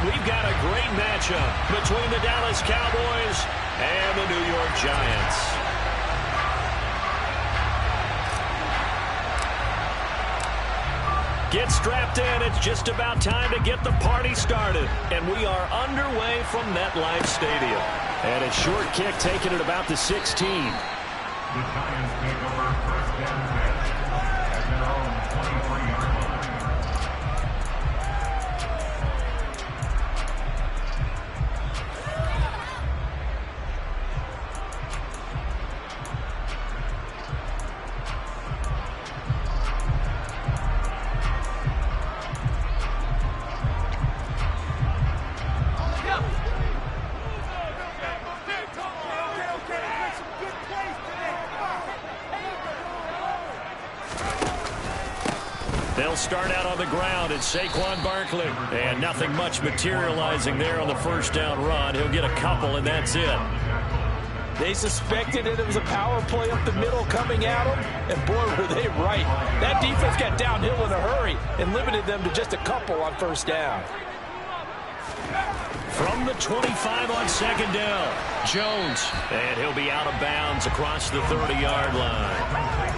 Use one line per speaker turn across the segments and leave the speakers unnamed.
we've got a great matchup between the Dallas Cowboys and the New York Giants. Get strapped in. It's just about time to get the party started. And we are underway from MetLife Stadium. And a short kick taken at about the 16.
The Giants take over first down at their own 23-yard line.
They'll start out on the ground. It's Saquon Barkley. And nothing much materializing there on the first down run. He'll get a couple, and that's it.
They suspected that it was a power play up the middle coming at them, and boy, were they right. That defense got downhill in a hurry and limited them to just a couple on first down.
From the 25 on second down, Jones. And he'll be out of bounds across the 30-yard line.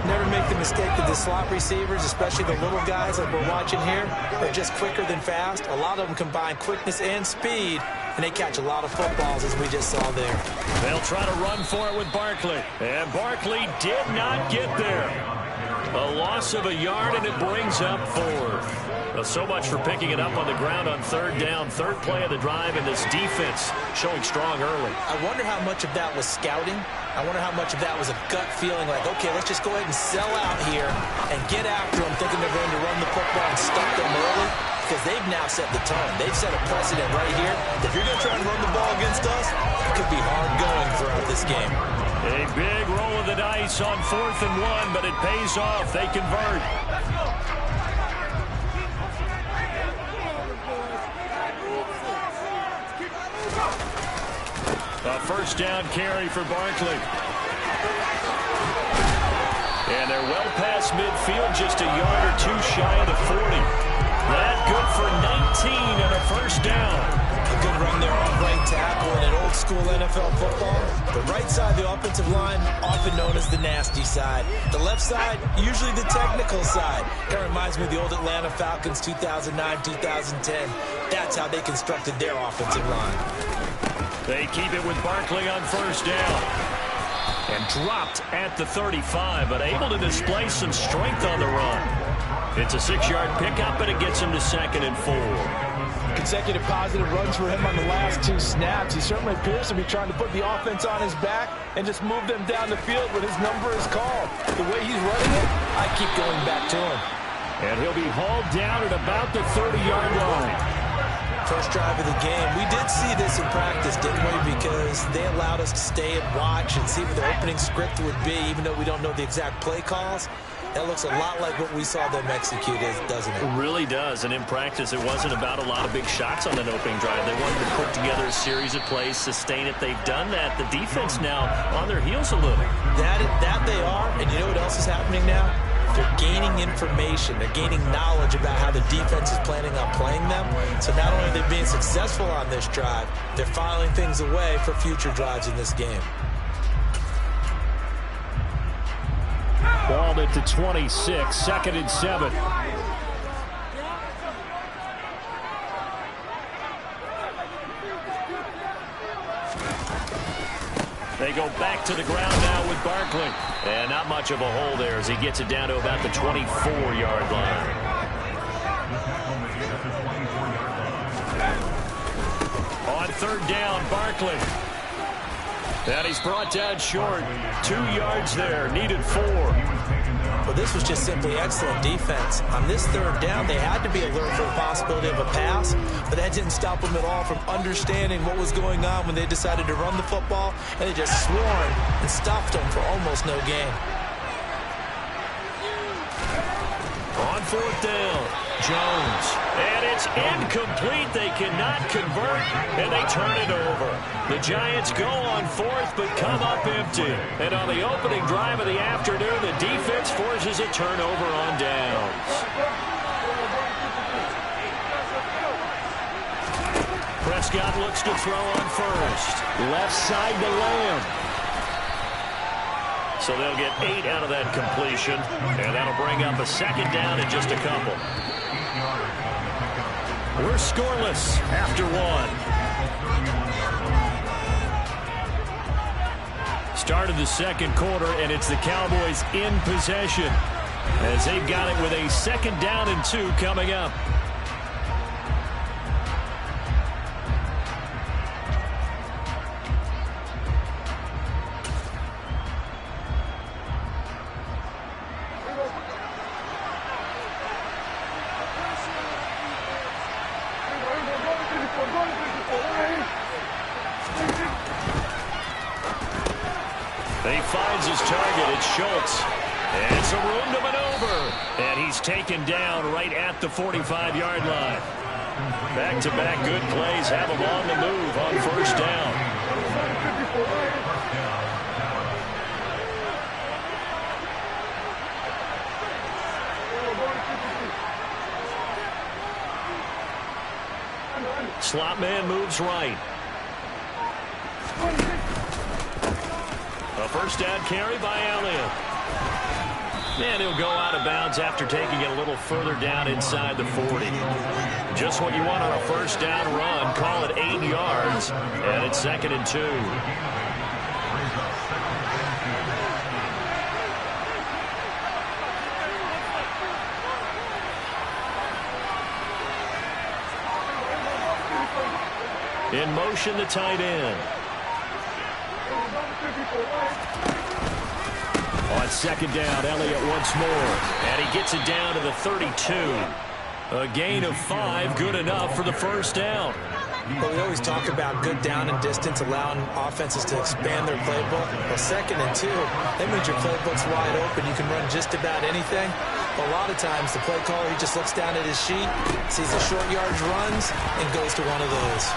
Never make the mistake that the slot receivers, especially the little guys like we're watching here, are just quicker than fast. A lot of them combine quickness and speed, and they catch a lot of footballs, as we just saw there.
They'll try to run for it with Barkley. And Barkley did not get there. A loss of a yard, and it brings up fourth. Well, so much for picking it up on the ground on third down. Third play of the drive, and this defense showing strong early.
I wonder how much of that was scouting. I wonder how much of that was a gut feeling like, okay, let's just go ahead and sell out here and get after them, thinking they're going to run the football and stop them early, because they've now set the tone. They've set a precedent right here. If you're going to try and run the ball against us, it could be hard going throughout this game.
A big roll of the dice on 4th and 1, but it pays off. They convert. A first down carry for Barkley. And they're well past midfield, just a yard or two shy of the 40. That good for 19 and a first down.
A good run there off right tackle in an old school NFL football. The right side of the offensive line, often known as the nasty side. The left side, usually the technical side. That reminds me of the old Atlanta Falcons 2009-2010. That's how they constructed their offensive line.
They keep it with Barkley on first down. And dropped at the 35, but able to display some strength on the run. It's a 6-yard pickup, and it gets him to 2nd and 4.
Consecutive positive runs for him on the last 2 snaps. He certainly appears to be trying to put the offense on his back and just move them down the field when his number is called. The way he's running it, I keep going back to him.
And he'll be hauled down at about the 30-yard line.
First drive of the game. We did see this in practice, didn't we? Because they allowed us to stay and watch and see what the opening script would be, even though we don't know the exact play calls. That looks a lot like what we saw them execute, doesn't it?
It really does. And in practice, it wasn't about a lot of big shots on that opening drive. They wanted to put together a series of plays, sustain it. They've done that. The defense now on their heels a little.
That they are. And you know what else is happening now? They're gaining information. They're gaining knowledge about how the defense is planning on playing them. So not only are they being successful on this drive, they're filing things away for future drives in this game.
Balled at the 26, 2nd and 7. They go back to the ground now with Barkley. And not much of a hole there as he gets it down to about the 24-yard line. On third down, Barkley. And he's brought down short. 2 yards there, needed 4.
Well, this was just simply excellent defense. On this third down, they had to be alert for the possibility of a pass, but that didn't stop them at all from understanding what was going on when they decided to run the football, and they just swarmed and stopped them for almost no gain.
On fourth down, Jones. And it's incomplete. They cannot convert, and they turn it over. The Giants go on fourth, but come up empty. And on the opening drive of the afternoon, the defense forces a turnover on downs. Prescott looks to throw on first. Left side to Lamb. So they'll get 8 out of that completion, and that'll bring up a second down in just a couple. We're scoreless after 1. Started the second quarter, and it's the Cowboys in possession as they've got it with a second down and 2 coming up. He finds his target. It's Schultz. And some room to maneuver. And he's taken down right at the 45-yard line. Back-to-back good plays have him on the move on first down. Slot man moves right. A first down carry by Elliott. And he'll go out of bounds after taking it a little further down inside the 40. Just what you want on a first down run. Call it 8 yards. And it's 2nd and 2. In motion, the tight end. On second down, Elliott once more. And he gets it down to the 32. A gain of 5, good enough for the first down.
Well, we always talk about good down and distance, allowing offenses to expand their playbook. Well, 2nd and 2, that means your playbook's wide open. You can run just about anything. A lot of times, the play caller, he just looks down at his sheet, sees the short yardage runs, and goes to one of those.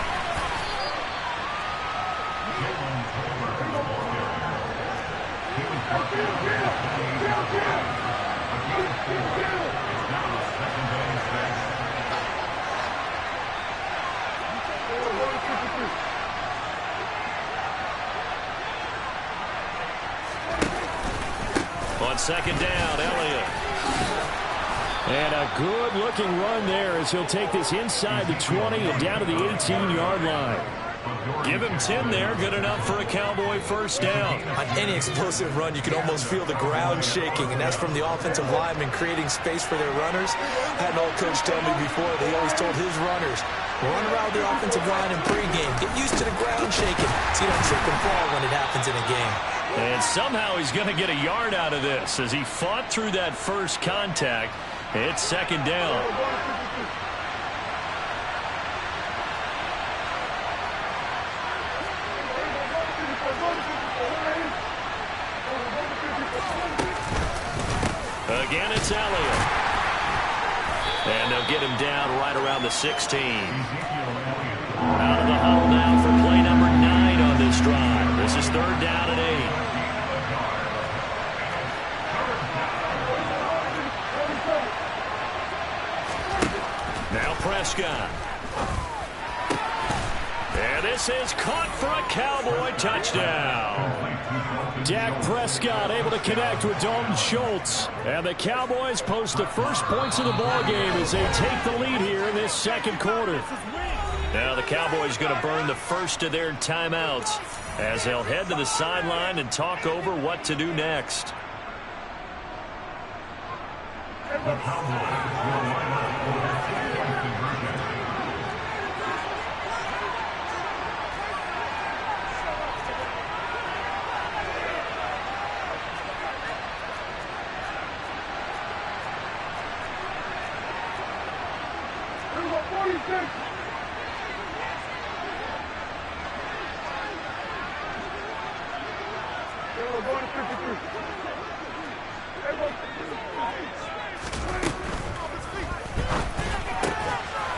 On second down, Elliott. And a good-looking run there as he'll take this inside the 20 and down to the 18-yard line. Give him 10 there, good enough for a Cowboy first down.
On any explosive run, you can almost feel the ground shaking, and that's from the offensive linemen creating space for their runners. I had an old coach tell me before, they always told his runners, run around the offensive line in pregame. Get used to the ground shaking so you don't trip and fall when it happens in a game.
And somehow he's going to get a yard out of this as he fought through that first contact. It's second down. Again, it's Elliott. And they'll get him down right around the 16. Out of the huddle now for play number 9 on this drive. This is 3rd down and 8. Now Prescott. And this is caught for a Cowboy touchdown. Dak Prescott able to connect with Dalton Schultz. And the Cowboys post the first points of the ballgame as they take the lead here in this second quarter. Now the Cowboys going to burn the first of their timeouts as they'll head to the sideline and talk over what to do next.
The Cowboys will line up for a 2-point conversion.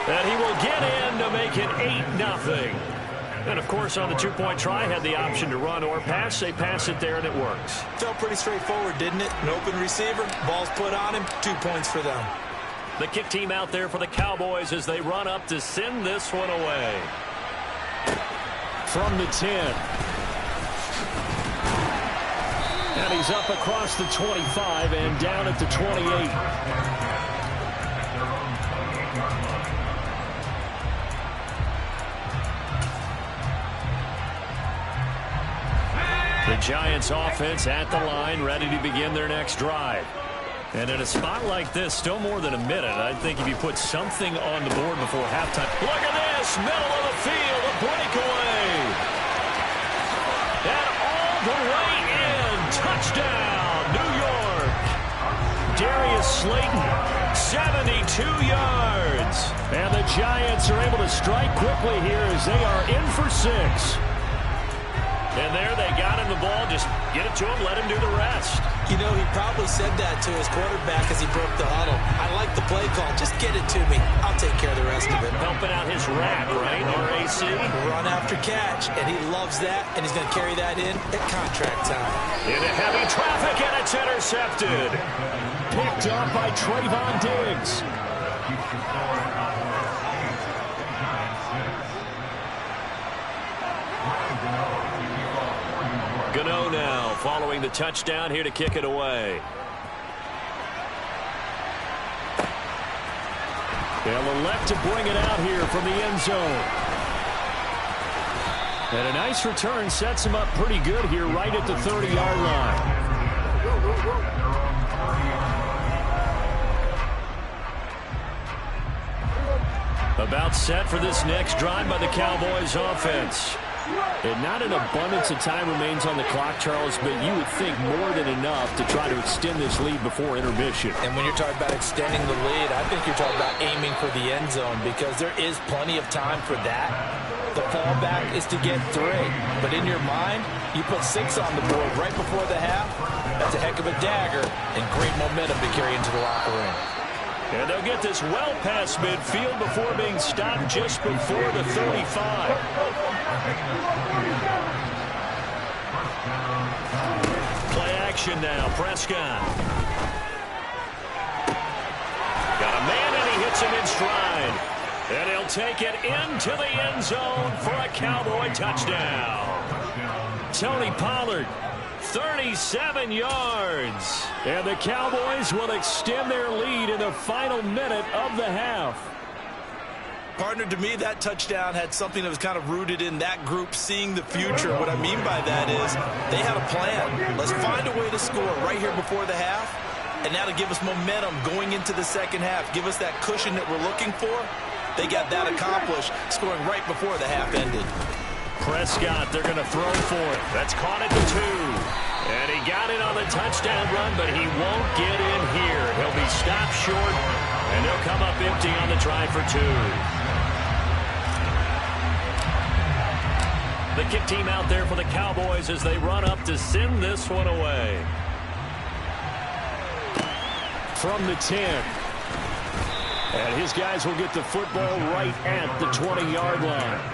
And he will get in to make it 8-0. And, of course, on the 2-point try, had the option to run or pass. They pass it there, and it works.
Felt pretty straightforward, didn't it? An open receiver, ball's put on him, 2 points for them.
The kick team out there for the Cowboys as they run up to send this one away. From the 10. And he's up across the 25 and down at the 28. The Giants offense at the line, ready to begin their next drive. And in a spot like this, still more than a minute, I think if you put something on the board before halftime. Look at this, middle of the field, a breakaway. And all the way in, touchdown, New York. Darius Slayton, 72 yards. And the Giants are able to strike quickly here as they are in for 6. And there they got him the ball. Just get it to him, let him do the rest.
You know, he probably said that to his quarterback as he broke the huddle. I like the play call. Just get it to me. I'll take care of the rest of it.
Helping out his rack, right? RAC.
Run after catch, and he loves that, and he's going to carry that in at contract time.
Into heavy traffic, and it's intercepted. Picked up by Trayvon Diggs. Gano now following the touchdown here to kick it away. They'll elect to bring it out here from the end zone. And a nice return sets him up pretty good here right at the 30-yard line. About set for this next drive by the Cowboys offense. And not an abundance of time remains on the clock, Charles, but you would think more than enough to try to extend this lead before intermission.
And when you're talking about extending the lead, I think you're talking about aiming for the end zone because there is plenty of time for that. The fallback is to get 3. But in your mind, you put 6 on the board right before the half. That's a heck of a dagger and great momentum to carry into the locker room.
And they'll get this well past midfield before being stopped just before the 35. Play action now. Prescott. Got a man and he hits him in stride. And he'll take it into the end zone for a Cowboy touchdown. Tony Pollard. 37 yards. And the Cowboys will extend their lead in the final minute of the half.
Partner, to me, that touchdown had something that was kind of rooted in that group seeing the future. What I mean by that is they had a plan. Let's find a way to score right here before the half. And that'll give us momentum going into the second half. Give us that cushion that we're looking for. They got that accomplished, scoring right before the half ended.
Prescott, they're going to throw for it. That's caught at the 2. And he got it on the touchdown run, but he won't get in here. He'll be stopped short, and they'll come up empty on the try for 2. The kick team out there for the Cowboys as they run up to send this one away. From the 10. And his guys will get the football right at the 20-yard line.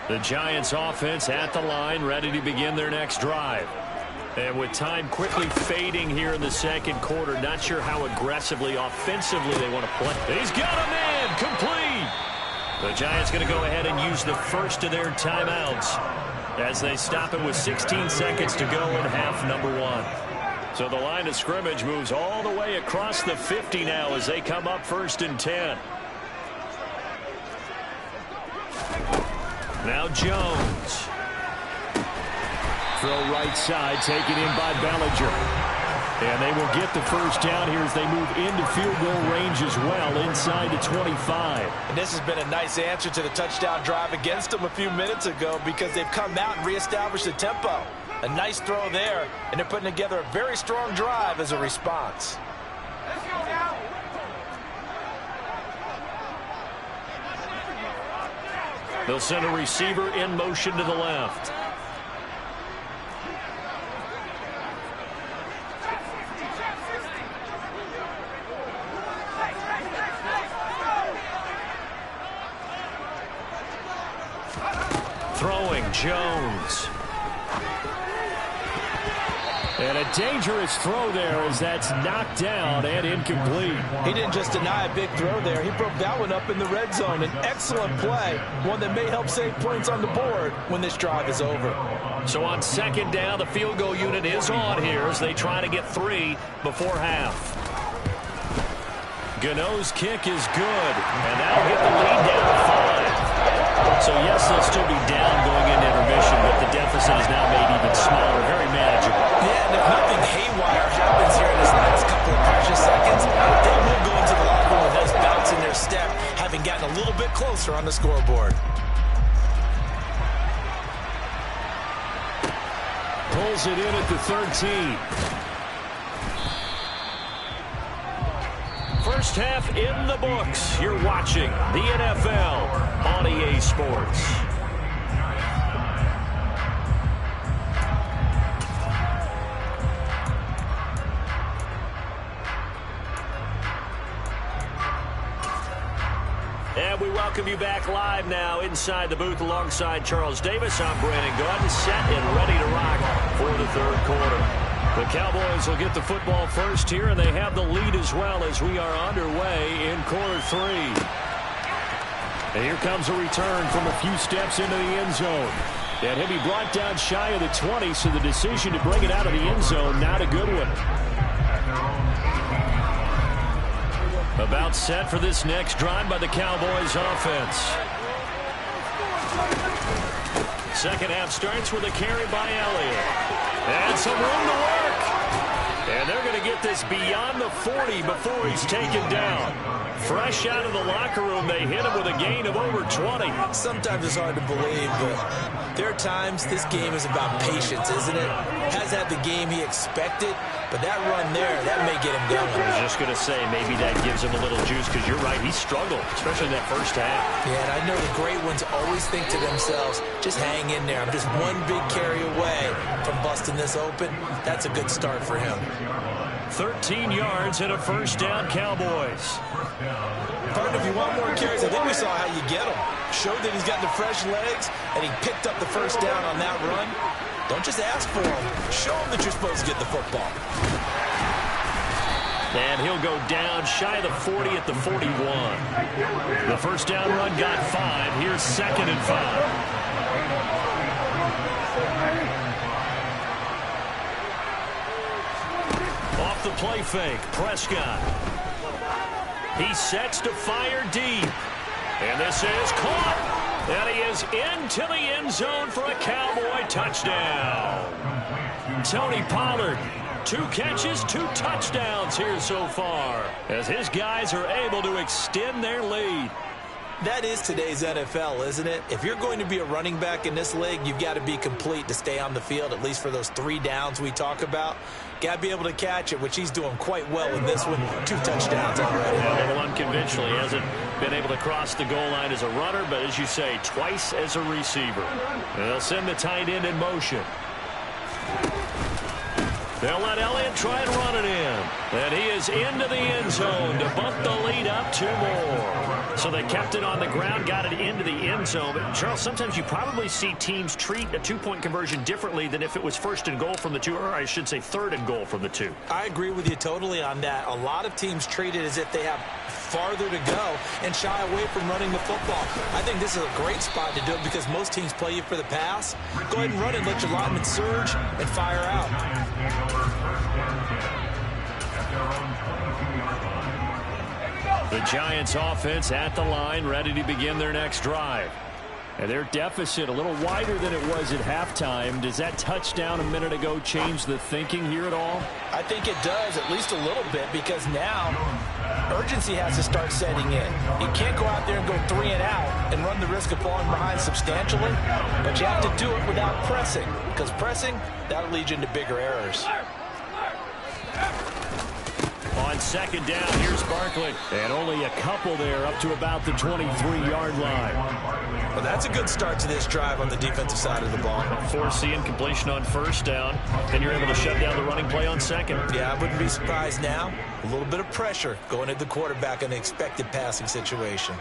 The Giants offense at the line, ready to begin their next drive. And with time quickly fading here in the second quarter, not sure how aggressively, offensively they want to play. He's got a man, complete. The Giants going to go ahead and use the first of their timeouts as they stop it with 16 seconds to go in half number 1. So the line of scrimmage moves all the way across the 50 now as they come up 1st and 10. Now Jones. Throw right side, taken in by Bellinger. And they will get the first down here as they move into field goal range as well, inside the 25.
And this has been a nice answer to the touchdown drive against them a few minutes ago because they've come out and reestablished the tempo. A nice throw there, and they're putting together a very strong drive as a response. Let's go now.
They'll send a receiver in motion to the left. Throwing Jones. And a dangerous throw there as that's knocked down and incomplete.
He didn't just deny a big throw there. He broke that one up in the red zone. An excellent play, one that may help save points on the board when this drive is over.
So on second down, the field goal unit is on here as they try to get 3 before half. Gano's kick is good, and that'll get the lead down to 5. So yes, they'll still be down going into intermission, but the deficit is now made even smaller, very manageable.
Yeah, and if nothing haywire happens here in this last couple of precious seconds, they will go into the locker room with those bounce in their step, having gotten a little bit closer on the scoreboard.
Pulls it in at the 13. First half in the books. You're watching the NFL on EA Sports. And we welcome you back live now inside the booth alongside Charles Davis. I'm Brandon Gordon, set and ready to rock for the third quarter. The Cowboys will get the football first here, and they have the lead as well as we are underway in quarter 3. And here comes a return from a few steps into the end zone. And he'll be brought down shy of the 20, so the decision to bring it out of the end zone, not a good one. About set for this next drive by the Cowboys offense. Second half starts with a carry by Elliott. And some room to work. And they're going to get this beyond the 40 before he's taken down. Fresh out of the locker room, they hit him with a gain of over 20.
Sometimes it's hard to believe, but there are times this game is about patience, isn't it? Has had the game he expected, but that run there, that may get him going.
I was just going to say, maybe that gives him a little juice, because you're right, he struggled, especially in that first half.
Yeah, and I know the great ones always think to themselves, just hang in there. I'm just one big carry away from busting this open. That's a good start for him.
13 yards and a first down, Cowboys.
Partner, if you want more carries, I think we saw how you get them. Showed that he's got the fresh legs, and he picked up the first down on that run. Don't just ask for them. Show them that you're supposed to get the football.
And he'll go down shy of the 40 at the 41. The first down run got 5. Here's second and 5. Off the play fake, Prescott. He sets to fire deep. And this is caught. And he is into the end zone for a Cowboy touchdown. Tony Pollard, 2 catches, 2 touchdowns here so far, as his guys are able to extend their lead.
That is today's NFL, isn't it? If you're going to be a running back in this league, you've got to be complete to stay on the field, at least for those 3 downs we talk about. Got to be able to catch it, which he's doing quite well in this one. 2 touchdowns already.
A little unconventional. He hasn't been able to cross the goal line as a runner, but as you say, twice as a receiver. And they'll send the tight end in motion. They'll let Elliott try and run it in. And he is into the end zone to bump the lead up 2 more. So they kept it on the ground, got it into the end zone. But Charles, sometimes you probably see teams treat a 2-point conversion differently than if it was first and goal from the 2, or I should say third and goal from the 2.
I agree with you totally on that. A lot of teams treat it as if they have farther to go and shy away from running the football. I think this is a great spot to do it because most teams play you for the pass. Go ahead and run it, let your linemen surge, and fire out.
The Giants offense at the line, ready to begin their next drive. And their deficit a little wider than it was at halftime. Does that touchdown a minute ago change the thinking here at all?
I think it does, at least a little bit, because now urgency has to start setting in. You can't go out there and go 3 and out and run the risk of falling behind substantially, but you have to do it without pressing, because pressing, that'll lead you into bigger errors.
On second down, here's Barkley. And only a couple there up to about the 23-yard line.
Well, that's a good start to this drive on the defensive side of the ball.
Forcing incompletion on first down. Then you're able to shut down the running play on second.
Yeah, I wouldn't be surprised now. A little bit of pressure going at the quarterback in an expected passing situation.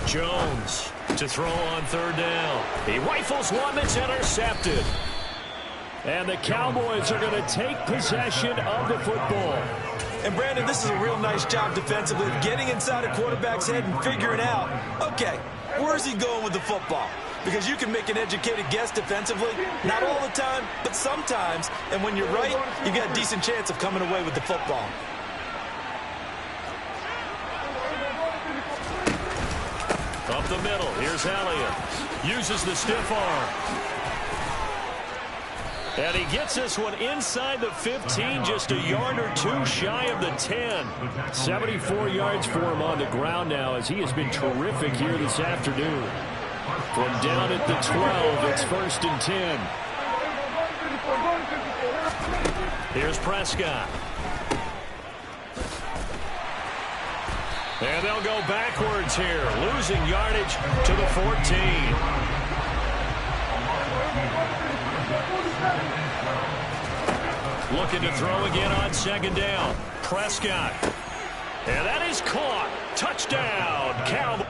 Jones to throw on third down. He rifles one that's intercepted. And the Cowboys are going to take possession of the football.
And, Brandon, this is a real nice job defensively of getting inside a quarterback's head and figuring out, okay, where's he going with the football? Because you can make an educated guess defensively, not all the time, but sometimes. And when you're right, you got a decent chance of coming away with the football.
Up the middle, here's Elliott. Uses the stiff arm. And he gets this one inside the 15, just a yard or two shy of the 10. 74 yards for him on the ground now, as he has been terrific here this afternoon. From down at the 12, it's 1st and 10. Here's Prescott. And they'll go backwards here, losing yardage to the 14. Looking to throw again on 2nd down. Prescott. And that is caught. Touchdown, Cowboys.